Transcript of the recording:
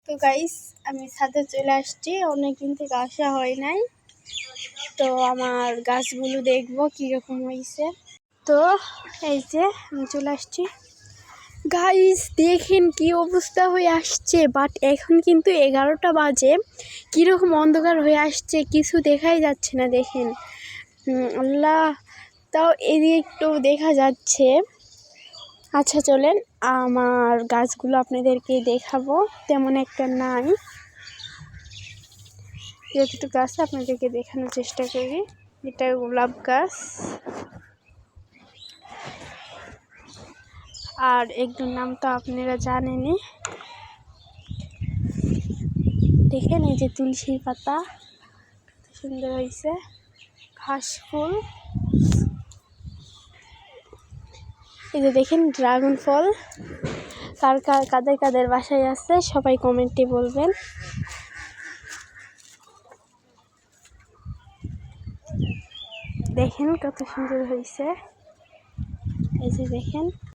তো গাইস আমি ছাদে চলে আসছি, অনেকদিন থেকে আসা হয় নাই। তো আমার গাছগুলো দেখবো কিরকম হয়েছে। তো এই যে আমি চলে আসছি গাইস, দেখেন কি অবস্থা হয়ে আসছে। বাট এখন কিন্তু 11টা বাজে, কিরকম অন্ধকার হয়ে আসছে, কিছু দেখাই যাচ্ছে না। দেখেন আল্লাহ, তাও এদিকে একটু দেখা যাচ্ছে। আচ্ছা চলেন আমার গাছগুলো আপনাদেরকে দেখাবো। তেমন একটা নাই, যতটুকু গাছ আপনাদেরকে দেখানোর চেষ্টা করি। এটা গোলাপ গাছ, আর একটু নাম তো আপনারা জানেনই। দেখেন এই যে তুলসী পাতা কত সুন্দর হয়েছে, ঘাস ফুল। এই যে দেখেন ড্রাগন ফল। কাদের কাদের বাসায় আছে সবাই কমেন্টে বলবেন। দেখেন কত সুন্দর হয়েছে, এই যে দেখেন।